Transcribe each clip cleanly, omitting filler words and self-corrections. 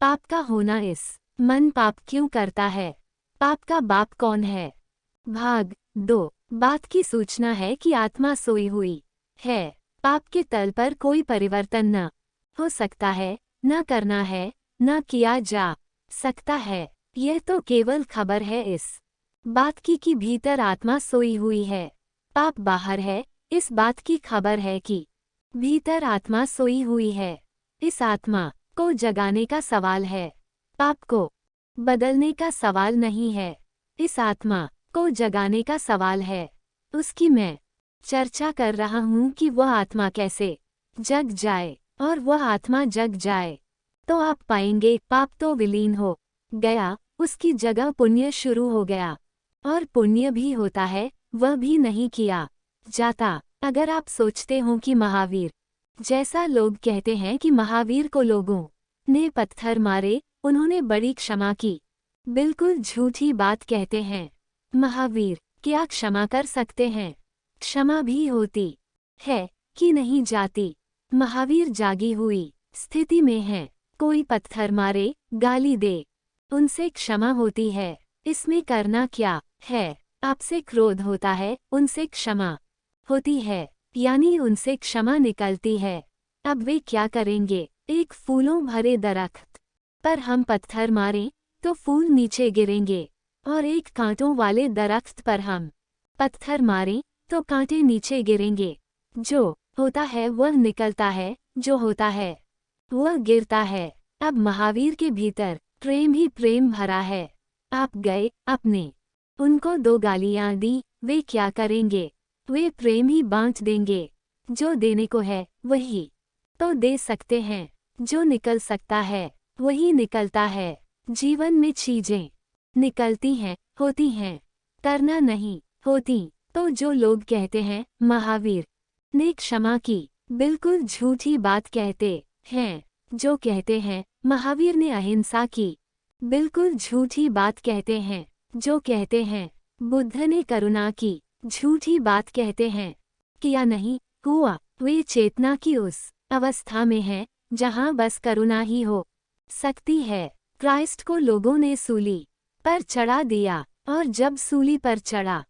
पाप का होना। इस मन पाप क्यों करता है? पाप का बाप कौन है? भाग 2। बात की सूचना है कि आत्मा सोई हुई है। पाप के तल पर कोई परिवर्तन न हो सकता है, न करना है, न किया जा सकता है। यह तो केवल खबर है इस बात की कि भीतर आत्मा सोई हुई है। पाप बाहर है, इस बात की खबर है कि भीतर आत्मा सोई हुई है। इस आत्मा को जगाने का सवाल है, पाप को बदलने का सवाल नहीं है। इस आत्मा को जगाने का सवाल है। उसकी मैं चर्चा कर रहा हूँ कि वह आत्मा कैसे जग जाए, और वह आत्मा जग जाए तो आप पाएंगे पाप तो विलीन हो गया, उसकी जगह पुण्य शुरू हो गया। और पुण्य भी होता है, वह भी नहीं किया जाता। अगर आप सोचते हो कि महावीर जैसा लोग कहते हैं कि महावीर को लोगों ने पत्थर मारे, उन्होंने बड़ी क्षमा की, बिल्कुल झूठी बात कहते हैं। महावीर क्या क्षमा कर सकते हैं? क्षमा भी होती है कि नहीं जाती। महावीर जागी हुई स्थिति में हैं। कोई पत्थर मारे, गाली दे, उनसे क्षमा होती है। इसमें करना क्या है? आपसे क्रोध होता है, उनसे क्षमा होती है, यानी उनसे क्षमा निकलती है। अब वे क्या करेंगे? एक फूलों भरे दरख्त पर हम पत्थर मारें तो फूल नीचे गिरेंगे, और एक कांटों वाले दरख्त पर हम पत्थर मारें तो कांटे नीचे गिरेंगे। जो होता है वह निकलता है, जो होता है वह गिरता है। अब महावीर के भीतर प्रेम ही प्रेम भरा है। आप गए, अपने उनको 2 गालियां दी, वे क्या करेंगे? वे प्रेम ही बांट देंगे। जो देने को है वही तो दे सकते हैं। जो निकल सकता है वही निकलता है। जीवन में चीजें निकलती हैं, होती हैं, करना नहीं होती। तो जो लोग कहते हैं महावीर ने क्षमा की, बिल्कुल झूठी बात कहते हैं। जो कहते हैं महावीर ने अहिंसा की, बिल्कुल झूठी बात कहते हैं। जो कहते हैं बुद्ध ने करुणा की, झूठी बात कहते हैं। किया नहीं हुआ। वे चेतना की उस अवस्था में हैं जहां बस करुणा ही हो सकती है। क्राइस्ट को लोगों ने सूली पर चढ़ा दिया, और जब सूली पर चढ़ा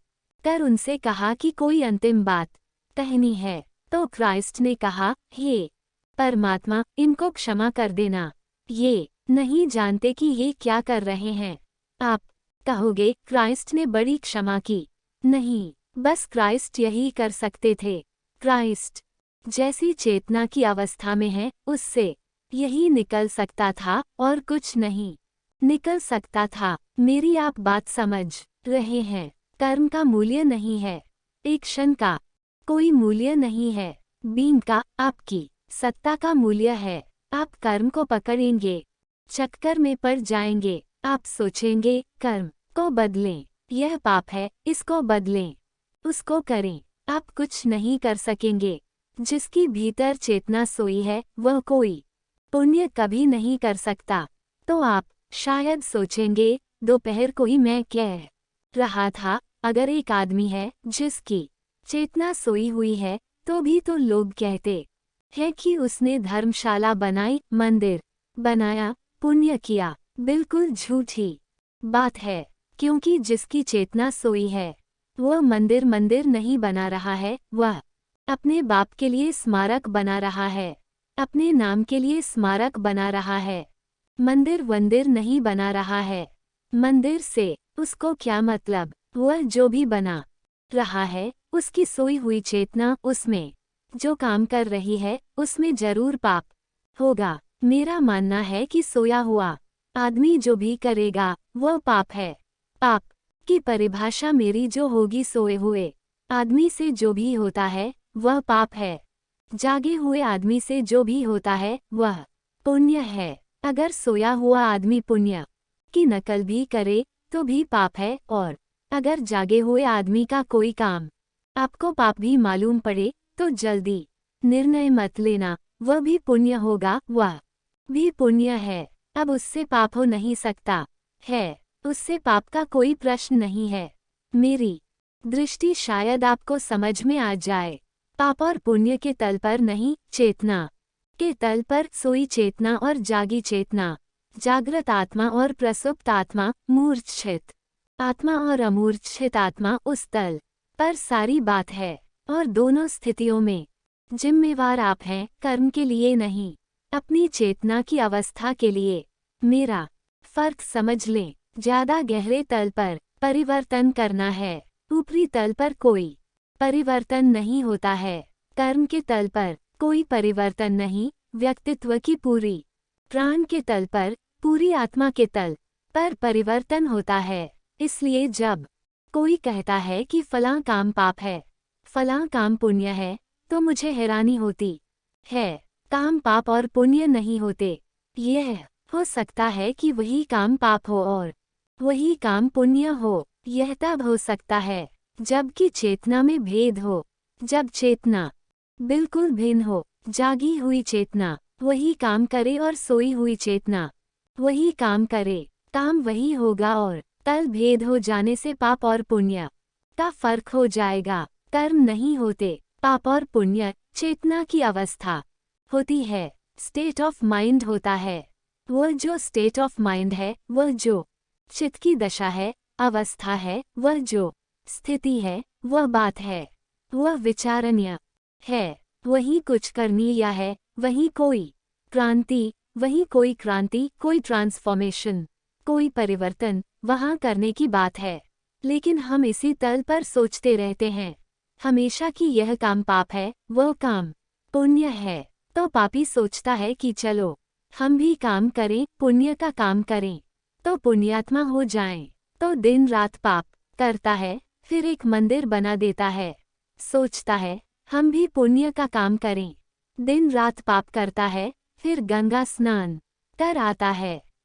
कर उनसे कहा कि कोई अंतिम बात कहनी है, तो क्राइस्ट ने कहा, हे परमात्मा, इनको क्षमा कर देना, ये नहीं जानते कि ये क्या कर रहे हैं। आप कहोगे क्राइस्ट ने बड़ी क्षमा की। नहीं, बस क्राइस्ट यही कर सकते थे। क्राइस्ट जैसी चेतना की अवस्था में है, उससे यही निकल सकता था और कुछ नहीं निकल सकता था। मेरी आप बात समझ रहे हैं? कर्म का मूल्य नहीं है, एक क्षण का कोई मूल्य नहीं है। बीन का, आपकी सत्ता का मूल्य है। आप कर्म को पकड़ेंगे, चक्कर में पड़ जाएंगे। आप सोचेंगे कर्म को बदलें, यह पाप है, इसको बदलें, उसको करें। आप कुछ नहीं कर सकेंगे। जिसकी भीतर चेतना सोई है वह कोई पुण्य कभी नहीं कर सकता। तो आप शायद सोचेंगे दोपहर को ही मैं कह रहा था, अगर एक आदमी है जिसकी चेतना सोई हुई है, तो भी तो लोग कहते हैं कि उसने धर्मशाला बनाई, मंदिर बनाया, पुण्य किया। बिल्कुल झूठी बात है, क्योंकि जिसकी चेतना सोई है वह मंदिर नहीं बना रहा है, वह अपने बाप के लिए स्मारक बना रहा है, अपने नाम के लिए स्मारक बना रहा है। मंदिर नहीं बना रहा है। मंदिर से उसको क्या मतलब? वह जो भी बना रहा है, उसकी सोई हुई चेतना उसमें जो काम कर रही है, उसमें जरूर पाप होगा। मेरा मानना है कि सोया हुआ आदमी जो भी करेगा वह पाप है। पाप की परिभाषा मेरी जो होगी, सोए हुए आदमी से जो भी होता है वह पाप है। जागे हुए आदमी से जो भी होता है वह पुण्य है। अगर सोया हुआ आदमी पुण्य की नकल भी करे तो भी पाप है, और अगर जागे हुए आदमी का कोई काम आपको पाप भी मालूम पड़े तो जल्दी निर्णय मत लेना, वह भी पुण्य होगा, वह भी पुण्य है। अब उससे पाप हो नहीं सकता है, उससे पाप का कोई प्रश्न नहीं है। मेरी दृष्टि शायद आपको समझ में आ जाए। पाप और पुण्य के तल पर नहीं, चेतना के तल पर सोई चेतना और जागी चेतना। जागृत आत्मा और प्रसुप्त आत्मा, मूर्छित आत्मा और अमूर्छित आत्मा उस तल पर सारी बात है। और दोनों स्थितियों में जिम्मेवार आप हैं, कर्म के लिए नहीं, अपनी चेतना की अवस्था के लिए। मेरा फर्क समझ लें, ज्यादा गहरे तल पर परिवर्तन करना है, ऊपरी तल पर कोई परिवर्तन नहीं होता है। कर्म के तल पर कोई परिवर्तन नहीं, व्यक्तित्व की पूरी प्राण के तल पर, पूरी आत्मा के तल पर परिवर्तन होता है। इसलिए जब कोई कहता है कि फलां काम पाप है, फलां काम पुण्य है, तो मुझे हैरानी होती है। काम पाप और पुण्य नहीं होते। यह हो सकता है कि वही काम पाप हो और वही काम पुण्य हो। यह तब हो सकता है जबकि चेतना में भेद हो। जब चेतना बिल्कुल भिन्न हो, जागी हुई चेतना वही काम करे और सोई हुई चेतना वही काम करे, काम वही होगा और तल भेद हो जाने से पाप और पुण्य का फर्क हो जाएगा। कर्म नहीं होते, पाप और पुण्य चेतना की अवस्था होती है, स्टेट ऑफ माइंड होता है। वह जो स्टेट ऑफ माइंड है, वह जो चित्त की दशा है, अवस्था है, वह जो स्थिति है, वह बात है, वह विचारणीय है। वही कुछ करनीय है, वही कोई क्रांति, वही कोई क्रांति, कोई ट्रांसफॉर्मेशन, कोई परिवर्तन वहाँ करने की बात है। लेकिन हम इसी तल पर सोचते रहते हैं हमेशा कि यह काम पाप है, वह काम पुण्य है। तो पापी सोचता है कि चलो हम भी काम करें, पुण्य का काम करें, तो पुण्यात्मा हो जाएं। तो दिन रात पाप करता है, फिर एक मंदिर बना देता है, सोचता है हम भी पुण्य का काम करें। दिन रात पाप करता है, फिर गंगा स्नान कर आता है,